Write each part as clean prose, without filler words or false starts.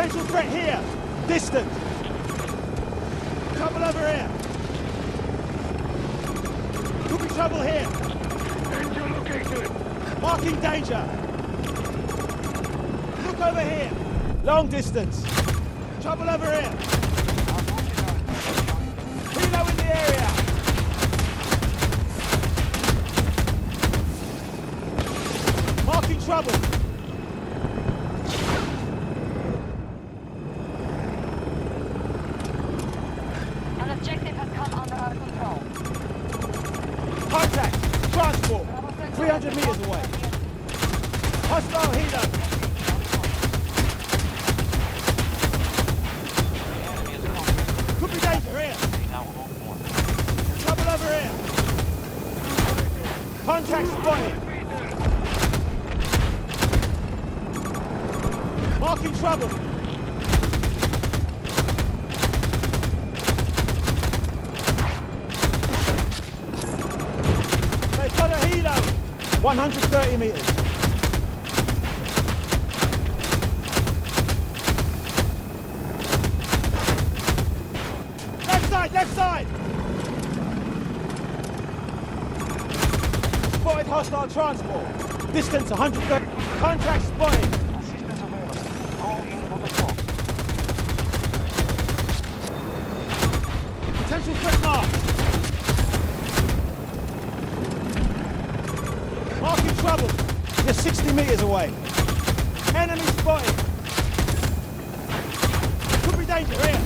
Potential threat here. Distant. Trouble over here. Could be trouble here. Danger located. Marking danger. Look over here. Long distance. Trouble over here. Helo in the area. Marking trouble. An objective has come under our control. Contact. Transport. 300 meters away. Hostile helo. Could be danger here. Trouble over here. Contact spotted. Marking trouble. They've got a helo. 130 meters. Left side! Spotted hostile transport. Distance 130. Contact spotted. Assistance available. Call in for the call. Potential threat marked. Marking trouble. You're 60 meters away. Enemy spotted. Could be danger here.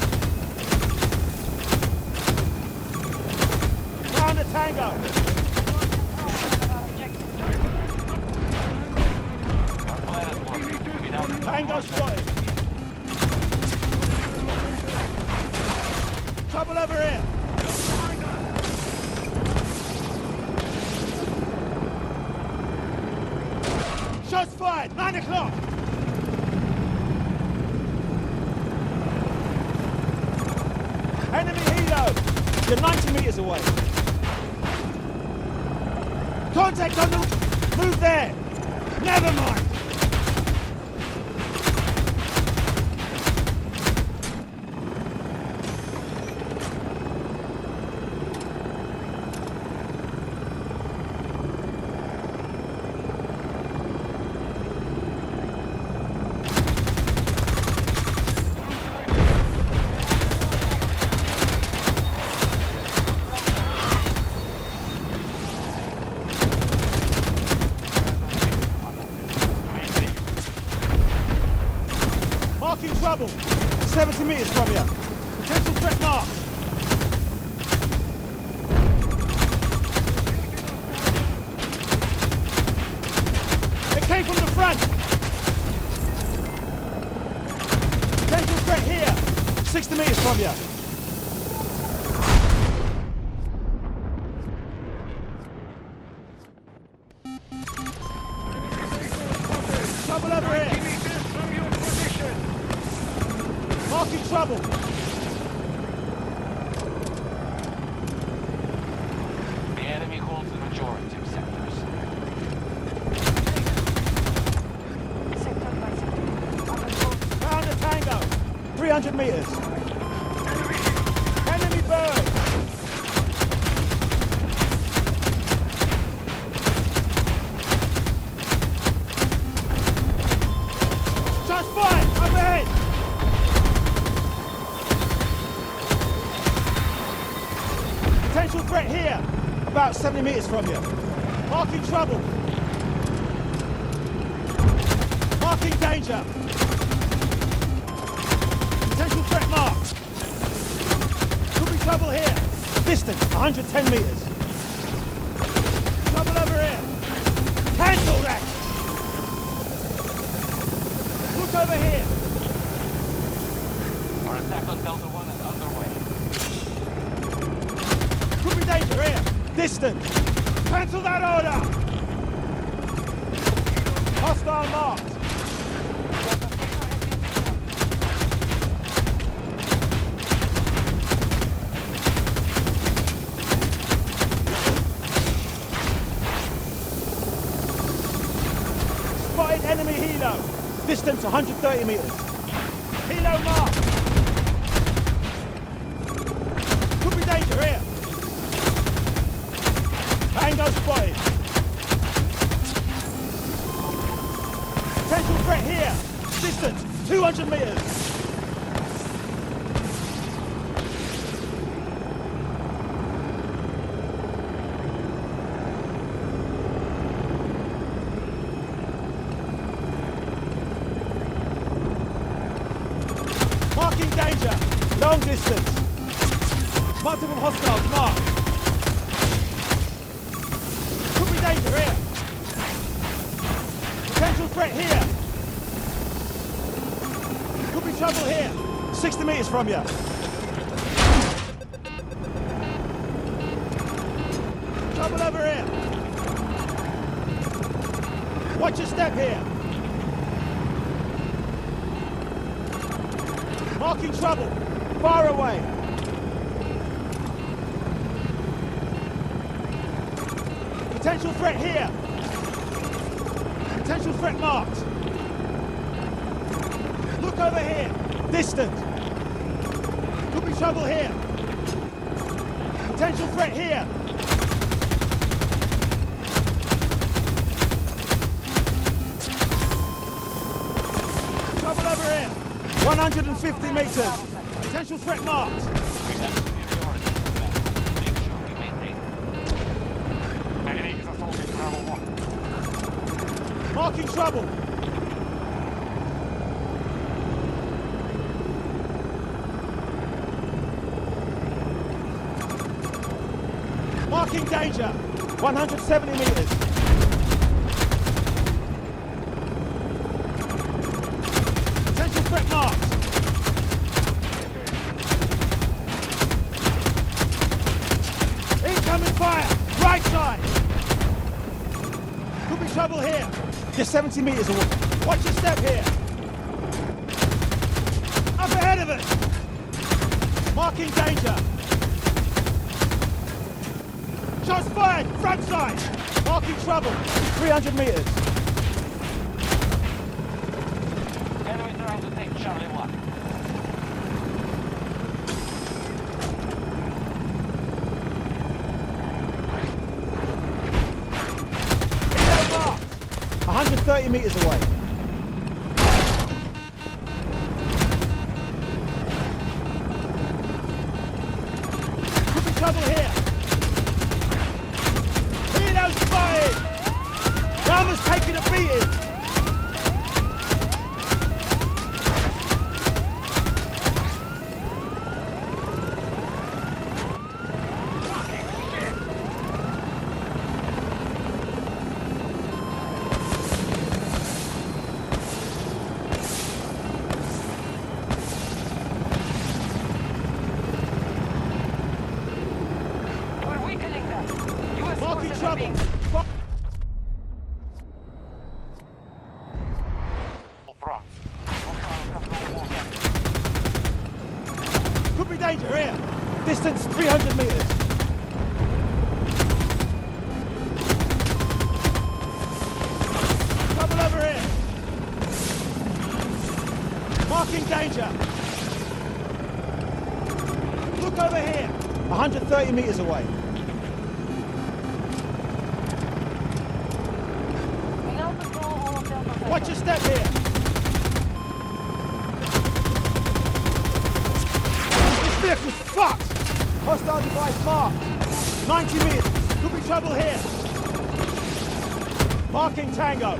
Found a tango. Tango spotted. Trouble over here. Shots fired. 9 o'clock. Enemy helo. You're 90 meters away. Contact on the... Move there. Never mind. Marking trouble. 70 meters from you. Potential threat marked. It came from the front. Potential threat here. 60 meters from you. Trouble over here. Meters from your position. Marking trouble. The enemy holds the majority of sectors. Sector by sector. Under control. Found a tango. 300 meters. Enemy bird. Shots fired. Overhead. Potential threat here. About 70 meters from you. Marking trouble. Marking danger. Potential threat marked. Could be trouble here. Distance 110 meters. Trouble over here. Cancel that. Look over here. Our attack on Delta 1 is underway. Could be danger here. Distant. Cancel that order. Hostile marked. Spotted enemy helo. Distance 130 meters. Helo mark. Could be danger here. Tango spotted. Potential threat here. Distance 200 meters. Marking danger. Long distance. Multiple hostiles marked. Could be danger here. Potential threat here. Could be trouble here. 60 meters from you. Trouble over here. Watch your step here. Marking trouble. Far away. Potential threat here. Potential threat marked. Look over here. Distant. Could be trouble here. Potential threat here. Trouble over here. 150 meters. Potential threat marked. We have superiority. Make sure we maintain it. Enemy is assaulting Bravo 1. Marking trouble. Marking danger. 170 meters. Potential threat marked. Incoming fire. Right side. Could be trouble here. Just 70 meters away. Watch your step here. Up ahead of us. Marking danger. Shots fired. Front side. Marking trouble. 300 meters. Enemy trying to take Charlie 1. Helo marked. 130 meters away. Could be trouble here. Helo's fired. Rama's taking a beating. We're weakening them. U.S. Marking forces are trouble. being... Front. Could be danger here. Distance 300 meters. Trouble over here. Marking danger. Look over here. 130 meters away. We now control all of them. Watch your step here. This vehicle's fucked. Hostile device marked. 90 meters. Could be trouble here. Marking Tango.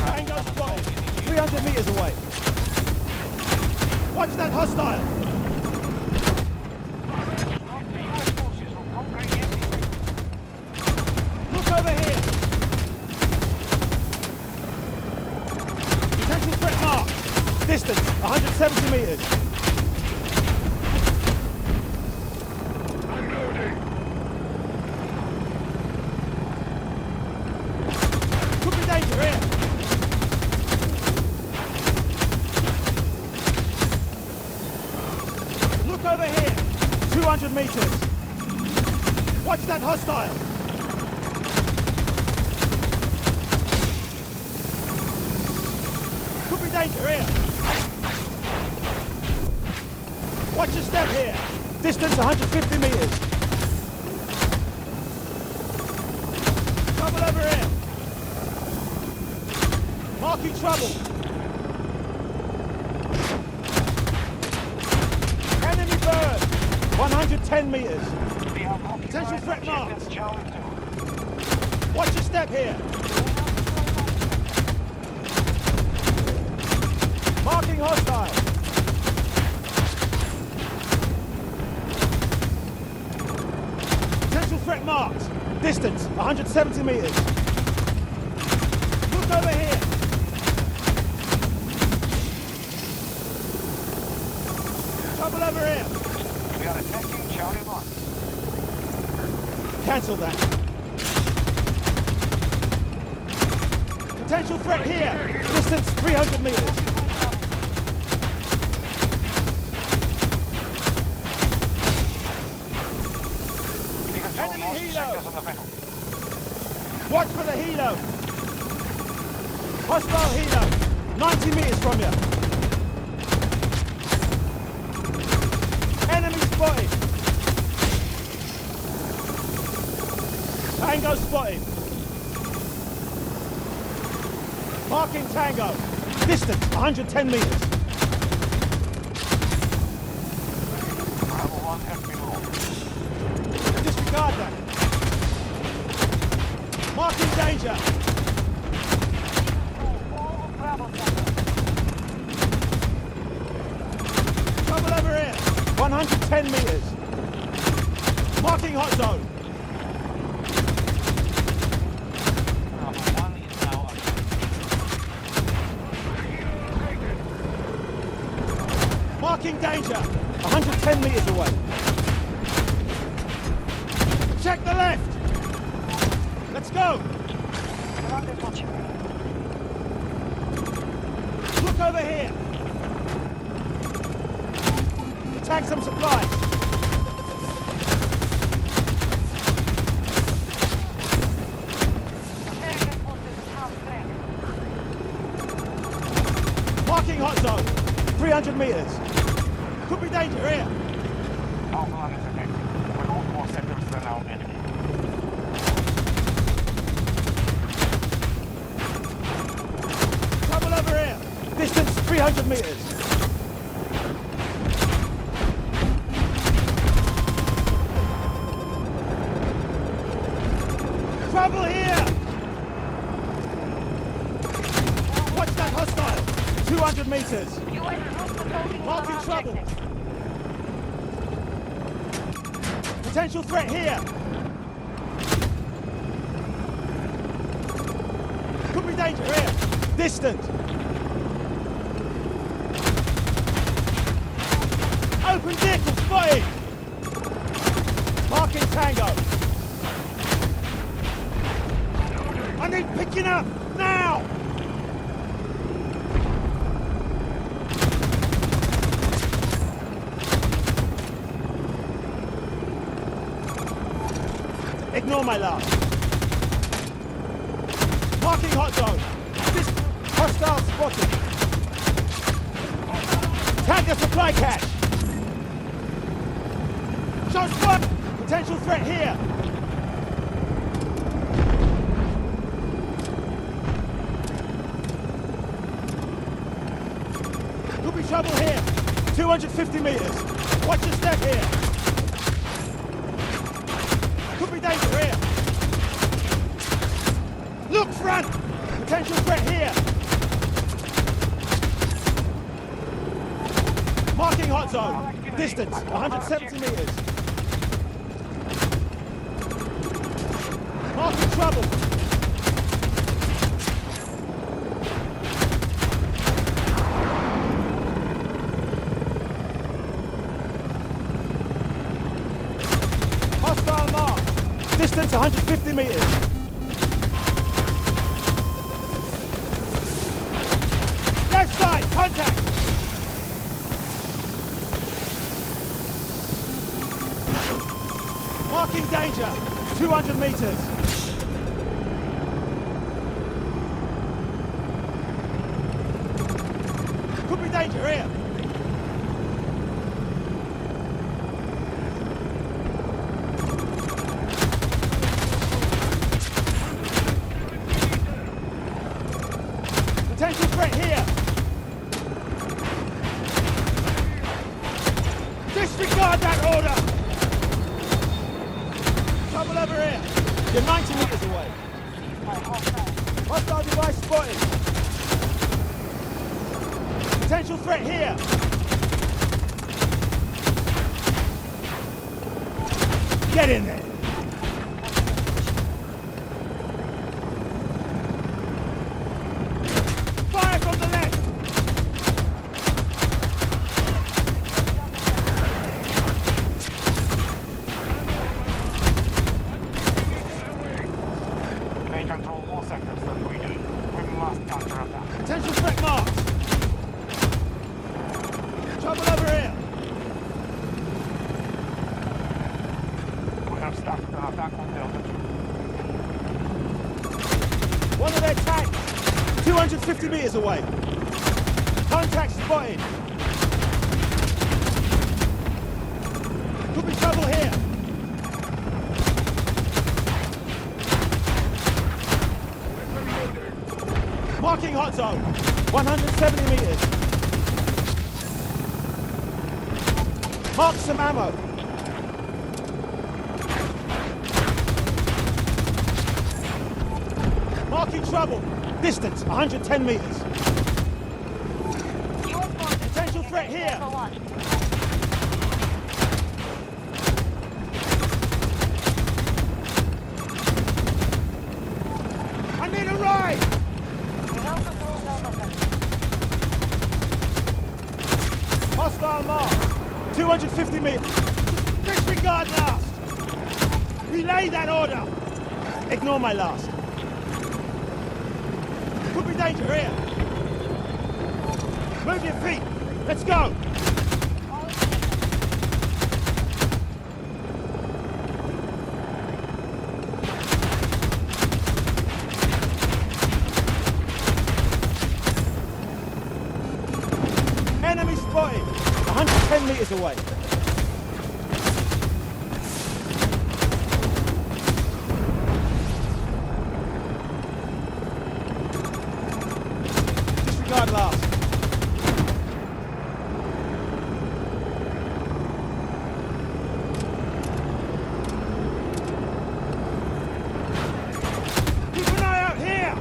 Tango spotted. 300 Look over here. 200 meters. Watch that hostile. Could be danger here. Watch your step here. Distance 150 meters. Trouble over here. Marking trouble. Enemy bird. 110 meters. Potential threat marked. Watch your step here. Marking hostile. Potential threat marked. Distance 170 meters. Look over here. Trouble over here. We are attacking Charlie 1. Cancel that. Potential threat here. Distance 300 meters. Enemy helo. Watch for the helo. Hostile helo. 90 meters from you. Enemy spotted. Tango spotted. Marking Tango. Distance 110 meters. Bravo 1 has been moved. Disregard that. Marking danger. Trouble over here. 110 meters. Marking hot zone. Bravo 1 is now under. Marking danger. 110 meters away. Check the left. Let's go. Look over here. Tag some supplies. Marking hot zone. 300 meters. Could be danger here. Alpha 1 is attacked. We hold more sectors than our enemy. Trouble over here. Distance 300 meters. Trouble here. Watch that hostile. 200 meters. Marking trouble. Potential threat here. Could be danger here. Distant. Open vehicle spotted. Marking Tango. I need picking up now. Ignore my laugh. Marking hot zone. This hostile spotted. Tag the supply cache. Shots fired. Potential threat here. Could be trouble here. 250 meters. Watch your step here. Could be danger here. Look front. Potential threat here. Marking hot zone. Distance 170 meters. Marking trouble. Hostile mark. Distance 150 meters. Left side, contact. Marking danger. 200 meters. Could be danger here. Potential threat here. Disregard that order. Trouble over here. You're 90 meters away. Hostile device spotted. Potential threat here. Get in there. Fire from the left. They control more sectors than we do. We must counterattack. Potential threat marked. Trouble over here. We have started an attack on Delta 2. One of their tanks. 250 meters away. Contact spotted. Could be trouble here. Marking hot zone. 170 meters. Mark some ammo. Marking trouble. Distance 110 meters. Potential threat here. I need a ride. Hostile mark. 250 meters. Disregard last. Relay that order. Ignore my last. Could be danger here. Move your feet. Let's go. Enemy spotted. 110 meters away. Disregard last. Keep an eye out here.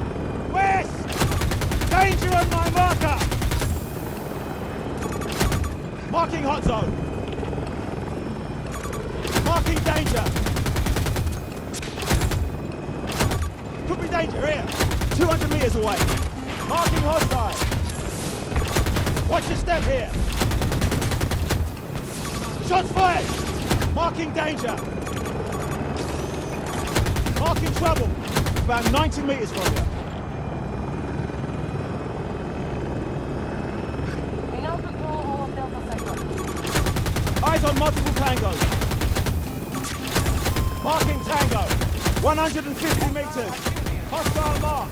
West. Danger on my marker. Marking hot zone. Marking danger. Could be danger here. 200 meters away. Marking hostile. Watch your step here. Shots fired. Marking danger. Marking trouble. About 90 meters from you. Eyes on multiple tangos. Marking tango. 150 meters. Hostile mark.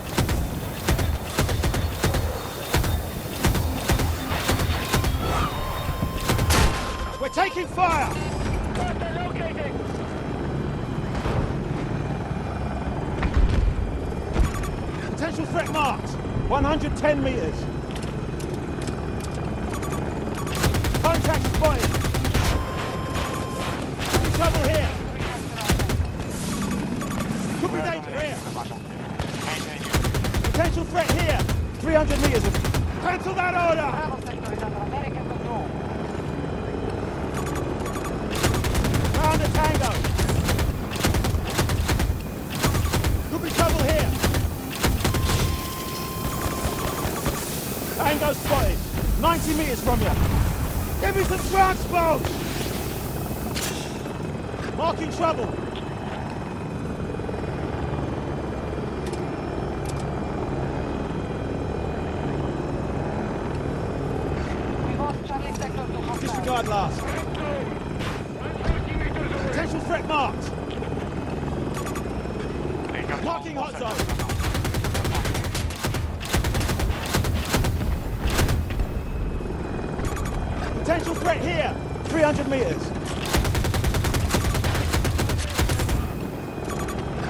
We're taking fire. Potential threat marked. 110 meters. Contact spotted. Trouble here. Could be danger here. Potential threat here. 300 meters. Cancel that order. Found a tango. Could be trouble here. Tango spotted. 90 meters from you. Give me some transport. Marking trouble. Disregard last. Potential threat marked. 300 meters.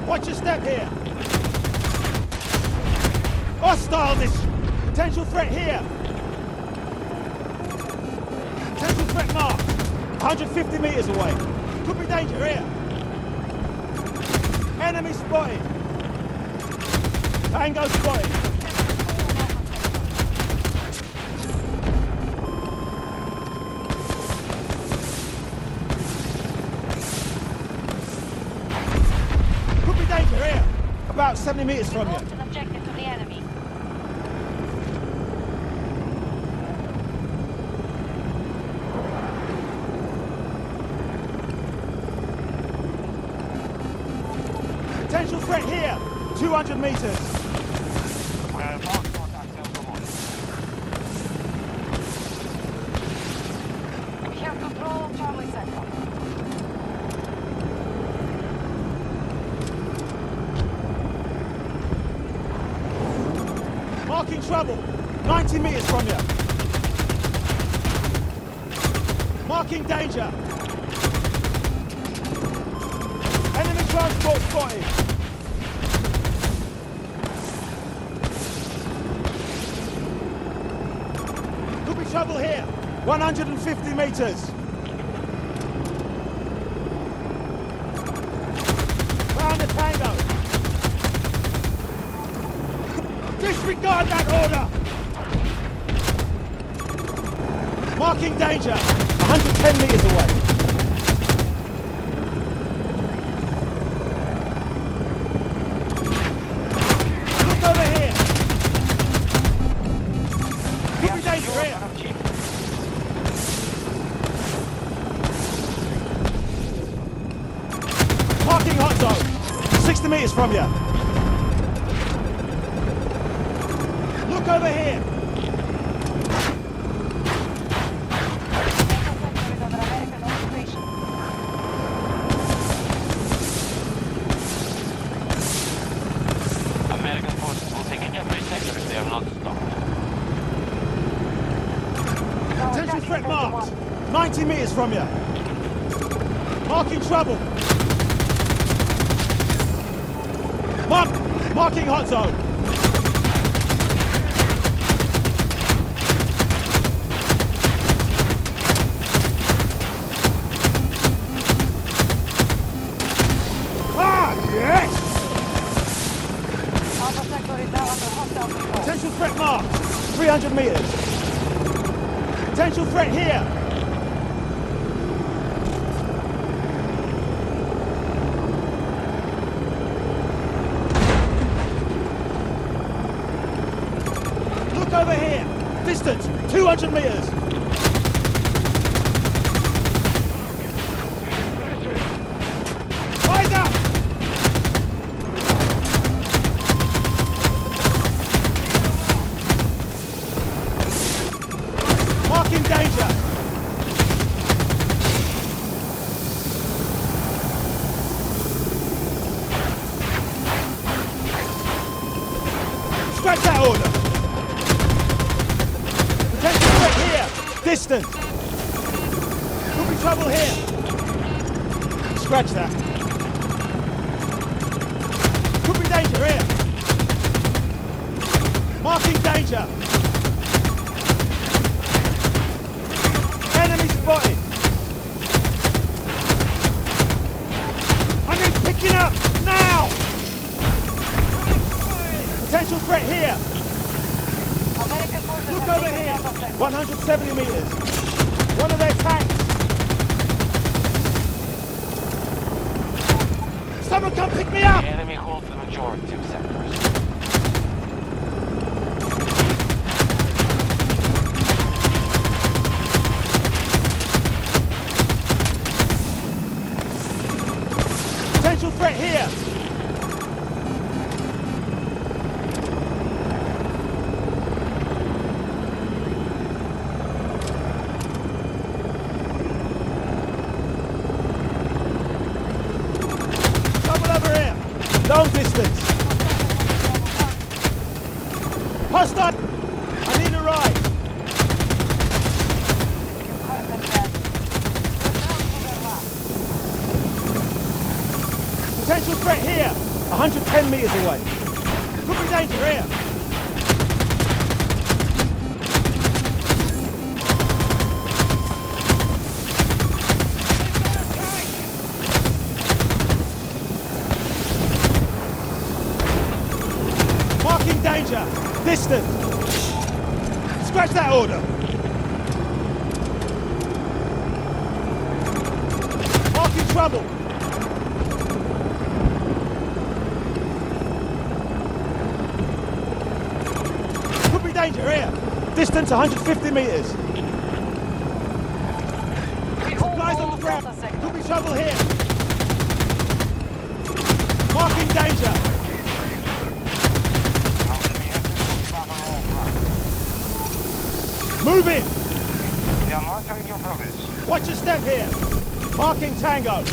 Watch your step here. Hostile this. Potential threat here. Potential threat marked. 150 meters away. Could be danger here. Enemy spotted. Tango spotted. Could be danger here. About 70 meters from you. Lost an objective to the enemy. Potential threat here. 200 meters. We have control of Charlie sector. Marking trouble. 90 meters from you. Marking danger. Enemy transport spotted. Could be trouble here. 150 meters. Found a tango. Disregard that order. Marking danger. 110 meters away. Look over here. Could be danger here. Marking hot zone. 60 meters from you. Look over here. Sector is under American occupation. American forces will take every sector if they are not stopped. Potential threat marked. 90 meters from you. Marking trouble. Marking hot zone. Ah, yes! Alpha sector is now under hostile control. Potential threat marked. 300 meters. Potential threat here. Look over here. Distance 200 meters. Rise up. Marking danger. Scratch that order. Potential threat here. Distance. Could be trouble here. Scratch that. Could be danger here. Marking danger. Enemy spotted. I need picking up now. Potential threat here. American forces Look have over taken here. Alpha sector. 170 meters. One of their tanks. Someone come pick me up. The enemy holds the majority of sectors. Potential threat here. Trouble over here. Long distance. Hostile. I need a ride. Potential threat here. 110 meters away. Could be danger here. Marking danger. Distant. Scratch that order. Marking trouble. Could be danger here. Distance 150 meters. Supplies on the ground. Could be trouble here. Marking danger. Move in. We are monitoring your progress. Watch your step here. Marking Tango.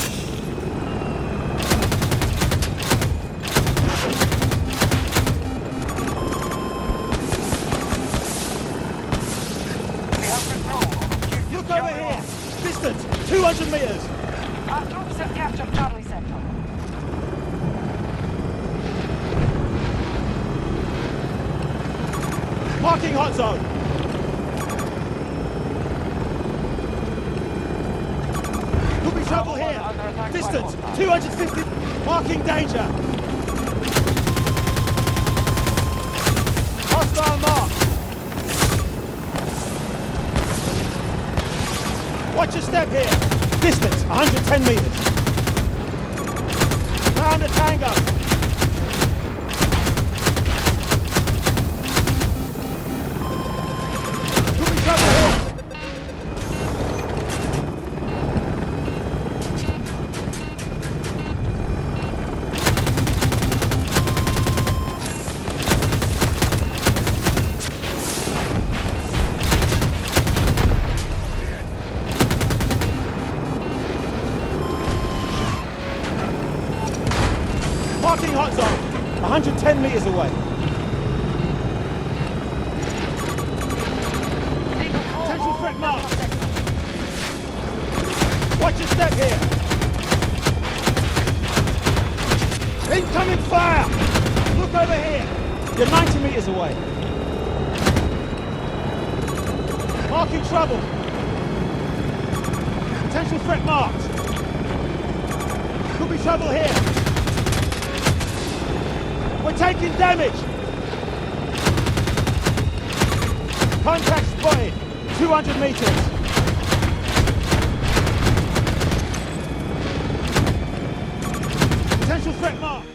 We have control of objective Look over Charlie here. 1. Distance 200 meters. Our troops have captured Charlie Sector. Marking hot zone. Could be trouble here. Distance 250. Marking danger. Hostile mark. Watch your step here. Distance 110 meters. Found a Tango. Could be trouble here. Marking hot zone, 110 meters away. Potential threat marked. Watch your step here. Incoming fire! Look over here. You're 90 meters away. Marking trouble. Potential threat marked. Could be trouble here. We're taking damage. Contact spotted. 200 meters. Potential threat marked.